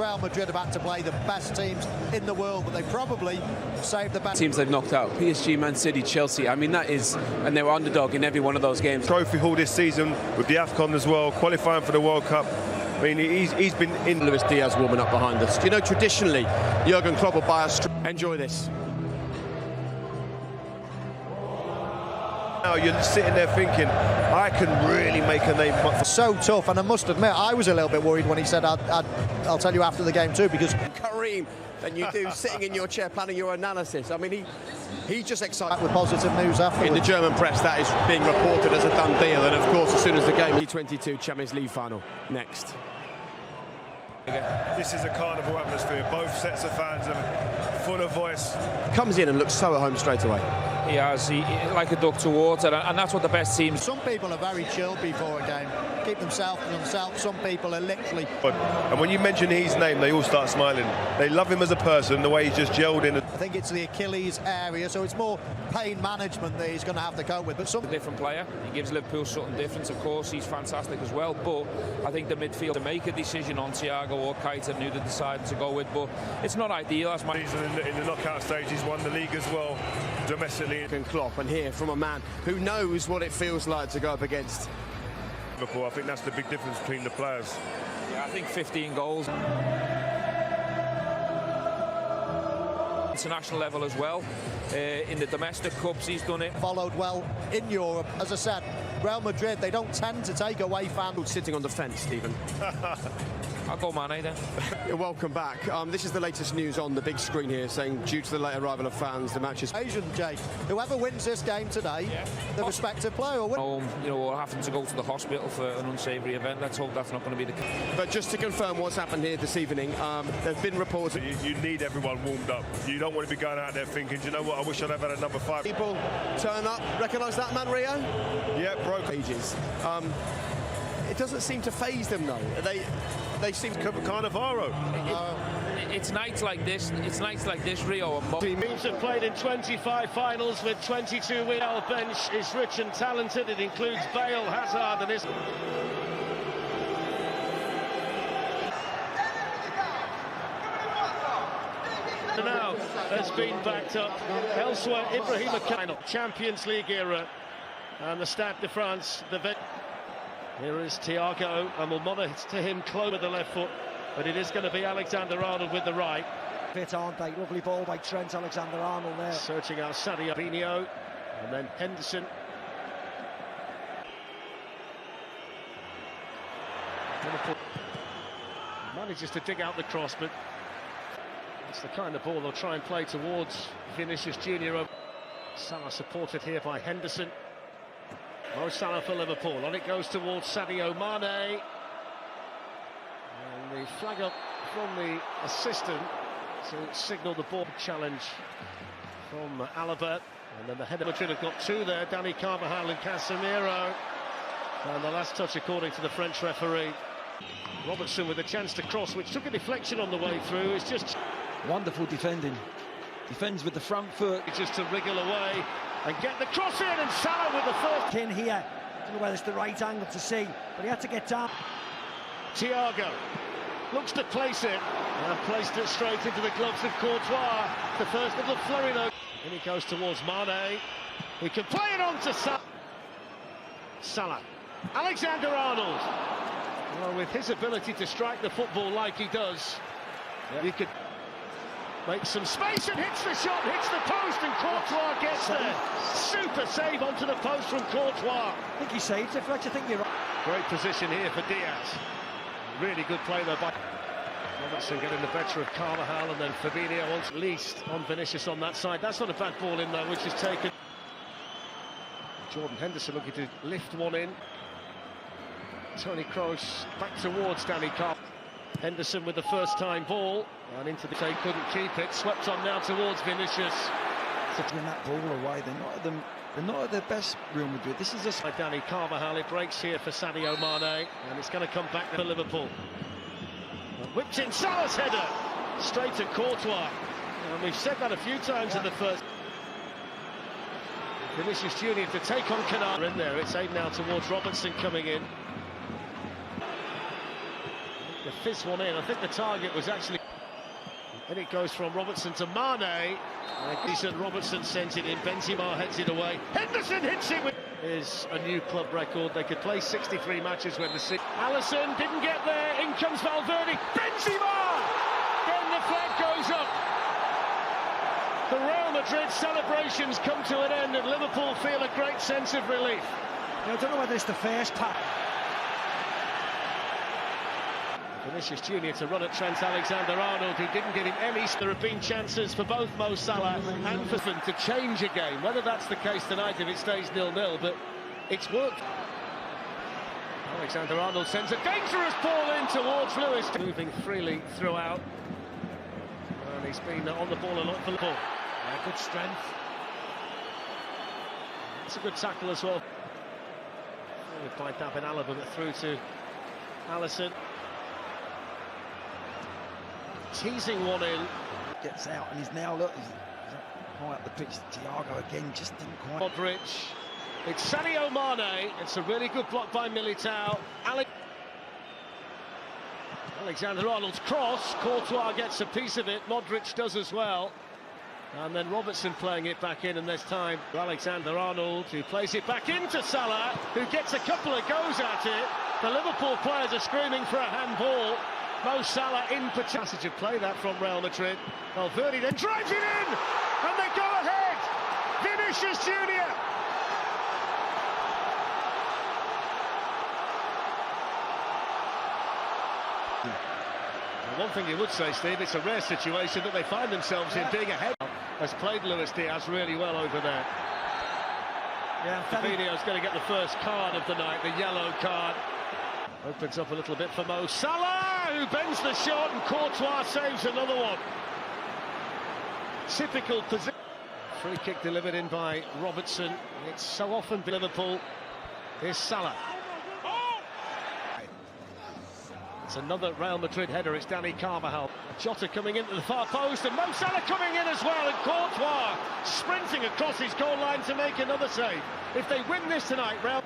Real Madrid have had to play the best teams in the world, but they probably saved the best teams they've knocked out. PSG, Man City, Chelsea. I mean, that is, and they were underdog in every one of those games. Trophy haul this season with the AFCON as well, qualifying for the World Cup. I mean, he's been in. Luis Diaz warming up behind us. You know, traditionally, Jurgen Klopp will buy us. Enjoy this. Now you're sitting there thinking, I can really make a name. So tough, and I must admit, I was a little bit worried when he said, I'll tell you after the game too, because Kareem, than you do sitting in your chair planning your analysis. I mean, he just excited. With positive news after. In the German press, that is being reported as a done deal, and of course, as soon as the game. T22 Champions League final next. This is a carnival atmosphere. Both sets of fans are full of voice. Comes in and looks so at home straight away. He has, like a duck towards it, and that's what the best teams. Some people are very chilled before a game, keep themselves to themselves. Some people are literally. And when you mention his name, they all start smiling. They love him as a person, the way he's just gelled in. I think it's the Achilles area, so it's more pain management that he's going to have to cope with. But some different player, he gives Liverpool something different. Of course, he's fantastic as well. But I think the midfield to make a decision on Thiago or Keita, who they decided to go with. But it's not ideal. As my in the knockout stage, he's won the league as well, domestically. And Klopp, and hear from a man who knows what it feels like to go up against Liverpool. I think that's the big difference between the players. Yeah, I think 15 goals. International level as well. In the domestic cups, he's done it. Followed well in Europe. As I said, Real Madrid, they don't tend to take away fans. Sitting on the fence, Stephen. I'll go Mane then. You're welcome back. This is the latest news on the big screen here, saying due to the late arrival of fans, the match is Asian, Jake. Whoever wins this game today, the respective player will win. You know, we're having to go to the hospital for an unsavoury event. Let's hope that's not going to be the case. But just to confirm what's happened here this evening, there's been reports. You need everyone warmed up. You don't want to be going out there thinking, do you know what, I wish I'd have had a number 5. People turn up, recognise that man, Rio? Yeah, broke. Ages. It doesn't seem to faze them though. They seem to cover Cannavaro. It's nights like this. It's nights like this, Rio. Teams have played in 25 finals with 22 wins. Our bench is rich and talented. It includes Bale, Hazard, and his. Now has been backed up elsewhere. Ibrahim Champions League era, and the Stade de France. Here is Thiago, and will monitor to him close with the left foot, but it is going to be Alexander-Arnold with the right. Fit, aren't they? Lovely ball by Trent Alexander-Arnold there. Searching out Sadio Fabinho, and then Henderson. Liverpool manages to dig out the cross, but it's the kind of ball they'll try and play towards Vinicius Junior. Salah supported here by Henderson. Mo Salah for Liverpool, and it goes towards Sadio Mane. And the flag up from the assistant to signal the ball challenge from Alaba. And then the header. Madrid have got 2 there, Dani Carvajal and Casemiro. And the last touch according to the French referee. Robertson with a chance to cross, which took a deflection on the way through. It's just wonderful defending. Defends with the front foot. Just to wriggle away and get the cross in, and Salah with the first. In here, I don't know whether it's the right angle to see, but he had to get down. Thiago looks to place it, and placed it straight into the gloves of Courtois. The first little flurry though. And he goes towards Mane. He can play it on to Salah. Alexander-Arnold. Well, with his ability to strike the football like he does, you could make some space and hits the shot, hits the post, and Courtois gets there. Super save onto the post from Courtois. I think he saved it, Fletcher. I think you're right. Great position here for Diaz. Really good play there by Robertson, getting the better of Carvajal, and then Fabinho wants at least on Vinicius on that side. That's not a bad ball in there, which is taken. Jordan Henderson looking to lift one in. Toni Kroos back towards Dani Carvajal. Henderson with the first-time ball, and into the... They couldn't keep it, swept on now towards Vinicius. When that ball away, they're not at their best, Real Madrid. This is by Dani Carvajal. It breaks here for Sadio Mane, and it's going to come back to Liverpool. Whipped in Salah's header, straight to Courtois. And we've said that a few times in the first. Vinicius Junior to take on Canard in there. It's aimed now towards Robertson coming in. The fizz one in. I think the target was actually... And it goes from Robertson to Mane. Decent. Robertson sends it in. Benzema heads it away. Henderson hits it with... Is a new club record. They could play 63 matches when the... Alisson didn't get there. In comes Valverde. Benzema! Then the flag goes up. The Real Madrid celebrations come to an end and Liverpool feel a great sense of relief. I don't know whether it's the first pass. Vinicius Junior to run at Trent Alexander-Arnold, who didn't give him any. There have been chances for both Mo Salah and for them to change a game. Whether that's the case tonight if it stays 0-0, but it's worked. Alexander-Arnold sends a dangerous ball in towards Lewis. Moving freely throughout. And he's been on the ball a lot for Liverpool. Good strength. It's a good tackle as well. By David Alaba, but through to Alisson. Teasing one in. Gets out and he's now, look, he's high up the pitch. Thiago again just didn't quite. Modric. It's Sadio Mane. It's a really good block by Militao. Alexander-Arnold's cross. Courtois gets a piece of it. Modric does as well. And then Robertson playing it back in, and there's time. Alexander-Arnold, who plays it back into Salah, who gets a couple of goes at it. The Liverpool players are screaming for a handball. Mo Salah in passage of play that from Real Madrid. Valverde then drives it in, and they go ahead. Vinicius Junior. One thing you would say, Steve, it's a rare situation that they find themselves in, being ahead. Has played Luis Diaz really well over there. Yeah, Fabinho's going to get the first card of the night, the yellow card. Opens up a little bit for Mo Salah, who bends the shot, and Courtois saves another one. Typical position. Free kick delivered in by Robertson. It's so often Liverpool. Here's Salah. It's another Real Madrid header. It's Dani Carvajal. Jota coming into the far post, and Mo Salah coming in as well, and Courtois sprinting across his goal line to make another save. If they win this tonight, Real...